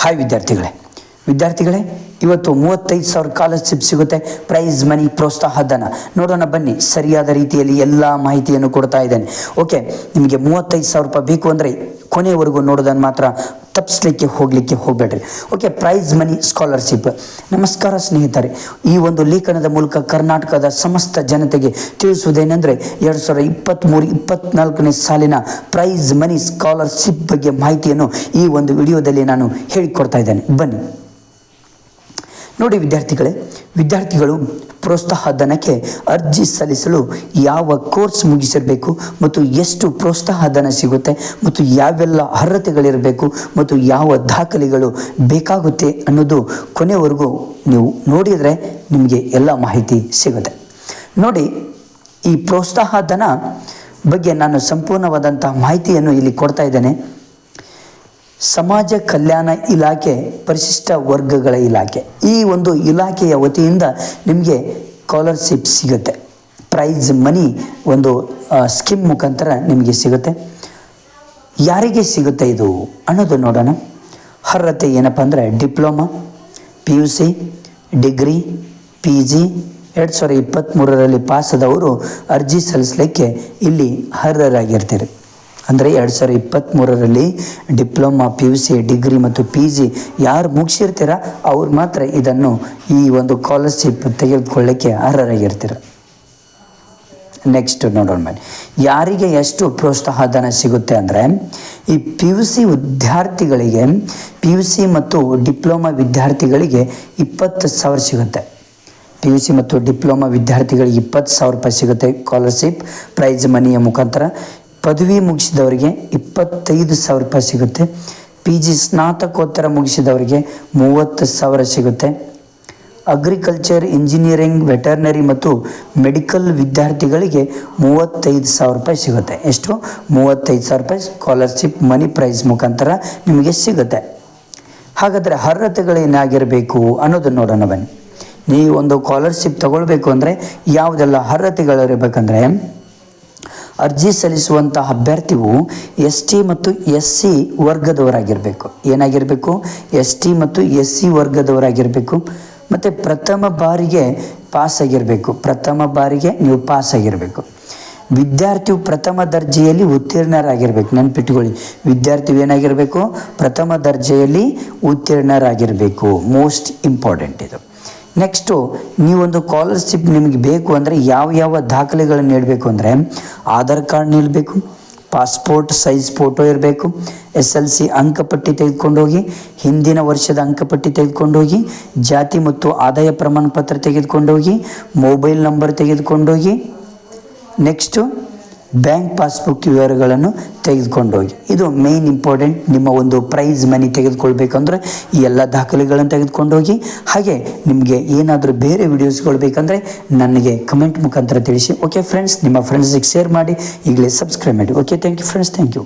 Hi ವಿದ್ಯಾರ್ಥಿಗಳೇ ಇವತ್ತು 35,000 scholarship ಸಿಗುತ್ತೆ. ಪ್ರೈಸ್ ಮನಿ, ಪ್ರೋತ್ಸಾಹ ಧನ ನೋಡೋಣ ಬನ್ನಿ. ಸರಿಯಾದ ರೀತಿಯಲ್ಲಿ ಎಲ್ಲ ಮಾಹಿತಿಯನ್ನು ಕೊಡ್ತಾ ಇದ್ದೇನೆ. ಓಕೆ, ನಿಮಗೆ 35,000 ರೂಪಾಯಿ ಬೇಕು ಅಂದರೆ ಕೊನೆಯವರೆಗೂ ನೋಡೋದನ್ನು ಮಾತ್ರ ತಪ್ಪಿಸ್ಲಿಕ್ಕೆ ಹೋಗಬೇಡ್ರಿ. Okay, prize money scholarship. ನಮಸ್ಕಾರ ಸ್ನೇಹಿತರೆ, ಈ ಒಂದು ಲೇಖನದ ಮೂಲಕ ಕರ್ನಾಟಕದ ಸಮಸ್ತ ಜನತೆಗೆ ತಿಳಿಸುವುದೇನೆಂದರೆ 2023-24ನೇ ಸಾಲಿನ ಪ್ರೈಸ್ ಮನಿ ಸ್ಕಾಲರ್ಶಿಪ್ ಬಗ್ಗೆ ಮಾಹಿತಿಯನ್ನು ಈ ಒಂದು ವಿಡಿಯೋದಲ್ಲಿ ನಾನು ಹೇಳಿಕೊಡ್ತಾ ಇದ್ದೇನೆ. ಬನ್ನಿ ನೋಡಿ ವಿದ್ಯಾರ್ಥಿಗಳು ಪ್ರೋತ್ಸಾಹ ಧನಕ್ಕೆ ಅರ್ಜಿ ಸಲ್ಲಿಸಲು ಯಾವ ಕೋರ್ಸ್ ಮುಗಿಸಿರಬೇಕು ಮತ್ತು ಎಷ್ಟು ಪ್ರೋತ್ಸಾಹ ಧನ ಸಿಗುತ್ತೆ ಮತ್ತು ಯಾವೆಲ್ಲ ಅರ್ಹತೆಗಳಿರಬೇಕು ಮತ್ತು ಯಾವ ದಾಖಲೆಗಳು ಬೇಕಾಗುತ್ತೆ ಅನ್ನೋದು ಕೊನೆವರೆಗೂ ನೀವು ನೋಡಿದರೆ ನಿಮಗೆ ಎಲ್ಲ ಮಾಹಿತಿ ಸಿಗುತ್ತೆ. ನೋಡಿ, ಈ ಪ್ರೋತ್ಸಾಹ ಧನ ಬಗ್ಗೆ ನಾನು ಸಂಪೂರ್ಣವಾದಂಥ ಮಾಹಿತಿಯನ್ನು ಇಲ್ಲಿ ಕೊಡ್ತಾ ಇದ್ದೇನೆ. ಸಮಾಜ ಕಲ್ಯಾಣ ಇಲಾಖೆ, ಪರಿಶಿಷ್ಟ ವರ್ಗಗಳ ಇಲಾಖೆ, ಈ ಒಂದು ಇಲಾಖೆಯ ವತಿಯಿಂದ ನಿಮಗೆ ಸ್ಕಾಲರ್ಶಿಪ್ ಸಿಗುತ್ತೆ. ಪ್ರೈಸ್ ಮನಿ ಒಂದು ಸ್ಕೀಮ್ ಮುಖಾಂತರ ನಿಮಗೆ ಸಿಗುತ್ತೆ. ಯಾರಿಗೆ ಸಿಗುತ್ತೆ ಇದು ಅನ್ನೋದು ನೋಡೋಣ. ಅರ್ಹತೆ ಏನಪ್ಪ ಅಂದರೆ ಡಿಪ್ಲೊಮಾ, PUC, ಡಿಗ್ರಿ, PG 2023ರಲ್ಲಿ ಪಾಸಾದವರು ಅರ್ಜಿ ಸಲ್ಲಿಸಲಿಕ್ಕೆ ಇಲ್ಲಿ ಅರ್ಹರಾಗಿರ್ತೀರಿ. ಅಂದರೆ 2023ರಲ್ಲಿ ಡಿಪ್ಲೊಮಾ, PUC, ಡಿಗ್ರಿ ಮತ್ತು PG ಯಾರು ಮುಗಿಸಿರ್ತೀರ ಅವ್ರು ಮಾತ್ರ ಈ ಒಂದು ಸ್ಕಾಲರ್ಶಿಪ್ ತೆಗೆದುಕೊಳ್ಳಿಕ್ಕೆ ಅರ್ಹರಾಗಿರ್ತೀರ. ನೆಕ್ಸ್ಟ್ ನೋಡೋಣ ಬನ್ನಿ, ಯಾರಿಗೆ ಎಷ್ಟು ಪ್ರೋತ್ಸಾಹ ಧನ ಸಿಗುತ್ತೆ ಅಂದರೆ ಈ PUC ವಿದ್ಯಾರ್ಥಿಗಳಿಗೆ, PUC ಮತ್ತು ಡಿಪ್ಲೊಮಾ ವಿದ್ಯಾರ್ಥಿಗಳಿಗೆ 20,000 ಸಿಗುತ್ತೆ. PUC ಮತ್ತು ಡಿಪ್ಲೊಮಾ ವಿದ್ಯಾರ್ಥಿಗಳಿಗೆ 20,000 ರೂಪಾಯಿ ಸಿಗುತ್ತೆ ಸ್ಕಾಲರ್ಶಿಪ್ ಪ್ರೈಸ್ ಮನಿಯ ಮುಖಾಂತರ. ಪದವಿ ಮುಗಿಸಿದವರಿಗೆ 25,000 ರೂಪಾಯಿ ಸಿಗುತ್ತೆ. PG ಸ್ನಾತಕೋತ್ತರ ಮುಗಿಸಿದವರಿಗೆ 30,000 ಸಿಗುತ್ತೆ. ಅಗ್ರಿಕಲ್ಚರ್, ಇಂಜಿನಿಯರಿಂಗ್, ವೆಟರ್ನರಿ ಮತ್ತು ಮೆಡಿಕಲ್ ವಿದ್ಯಾರ್ಥಿಗಳಿಗೆ 35,000 ರೂಪಾಯಿ ಸಿಗುತ್ತೆ. ಎಷ್ಟು? 35,000 ರೂಪಾಯಿ ಸ್ಕಾಲರ್ಶಿಪ್ ಮನಿ ಪ್ರೈಸ್ ಮುಖಾಂತರ ನಿಮಗೆ ಸಿಗುತ್ತೆ. ಹಾಗಾದರೆ ಅರ್ಹತೆಗಳೇನಾಗಿರಬೇಕು ಅನ್ನೋದನ್ನು ನೋಡೋಣ ಬನ್ನಿ. ನೀವು ಒಂದು ಸ್ಕಾಲರ್ಶಿಪ್ ತಗೊಳ್ಬೇಕು ಅಂದರೆ ಯಾವುದೆಲ್ಲ ಅರ್ಹತೆಗಳಿರಬೇಕಂದ್ರೆ, ಅರ್ಜಿ ಸಲ್ಲಿಸುವಂತಹ ಅಭ್ಯರ್ಥಿಯು ST ಮತ್ತು SC ವರ್ಗದವರಾಗಿರಬೇಕು. ಏನಾಗಿರಬೇಕು? ST ಮತ್ತು SC ವರ್ಗದವರಾಗಿರಬೇಕು. ಮತ್ತು ಪ್ರಥಮ ಬಾರಿಗೆ ನೀವು ಪಾಸಾಗಿರಬೇಕು. ವಿದ್ಯಾರ್ಥಿಯು ಪ್ರಥಮ ದರ್ಜೆಯಲ್ಲಿ ಉತ್ತೀರ್ಣರಾಗಿರಬೇಕು. ನೆನಪಿಟ್ಟುಕೊಳ್ಳಿ, ವಿದ್ಯಾರ್ಥಿಯು ಏನಾಗಿರಬೇಕು? ಪ್ರಥಮ ದರ್ಜೆಯಲ್ಲಿ ಉತ್ತೀರ್ಣರಾಗಿರಬೇಕು. ಮೋಸ್ಟ್ ಇಂಪಾರ್ಟೆಂಟ್ ಇದು. ನೆಕ್ಸ್ಟು, ನೀವೊಂದು ಸ್ಕಾಲರ್ಶಿಪ್ ನಿಮಗೆ ಬೇಕು ಅಂದರೆ ಯಾವ ದಾಖಲೆಗಳನ್ನು ನೀಡಬೇಕು ಅಂದರೆ ಆಧಾರ್ ಕಾರ್ಡ್ ನೀಡಬೇಕು, ಪಾಸ್ಪೋರ್ಟ್ ಸೈಜ್ ಫೋಟೋ ಇರಬೇಕು, SLC ಅಂಕಪಟ್ಟಿ ತೆಗೆದುಕೊಂಡು ಹೋಗಿ, ಹಿಂದಿನ ವರ್ಷದ ಅಂಕಪಟ್ಟಿ ತೆಗೆದುಕೊಂಡು ಹೋಗಿ, ಜಾತಿ ಮತ್ತು ಆದಾಯ ಪ್ರಮಾಣ ಪತ್ರ ತೆಗೆದುಕೊಂಡು ಹೋಗಿ, ಮೊಬೈಲ್ ನಂಬರ್ ತೆಗೆದುಕೊಂಡು ಹೋಗಿ, ನೆಕ್ಸ್ಟು ಬ್ಯಾಂಕ್ ಪಾಸ್ಬುಕ್ ವಿವರಗಳನ್ನು ತೆಗೆದುಕೊಂಡು ಹೋಗಿ. ಇದು ಮೇನ್ ಇಂಪಾರ್ಟೆಂಟ್. ನಿಮ್ಮ ಒಂದು ಪ್ರೈಸ್ ಮನಿ ತೆಗೆದುಕೊಳ್ಬೇಕಂದ್ರೆ ಈ ಎಲ್ಲ ದಾಖಲೆಗಳನ್ನು ತೆಗೆದುಕೊಂಡು ಹೋಗಿ. ಹಾಗೆ ನಿಮಗೆ ಏನಾದರೂ ಬೇರೆ ವಿಡಿಯೋಸ್ಗಳು ಬೇಕಂದರೆ ನನಗೆ ಕಮೆಂಟ್ ಮುಖಾಂತರ ತಿಳಿಸಿ. ಓಕೆ ಫ್ರೆಂಡ್ಸ್, ನಿಮ್ಮ ಫ್ರೆಂಡ್ಸಿಗೆ ಶೇರ್ ಮಾಡಿ, ಈಗಲೇ ಸಬ್ಸ್ಕ್ರೈಬ್ ಮಾಡಿ. Okay, thank you friends, thank you.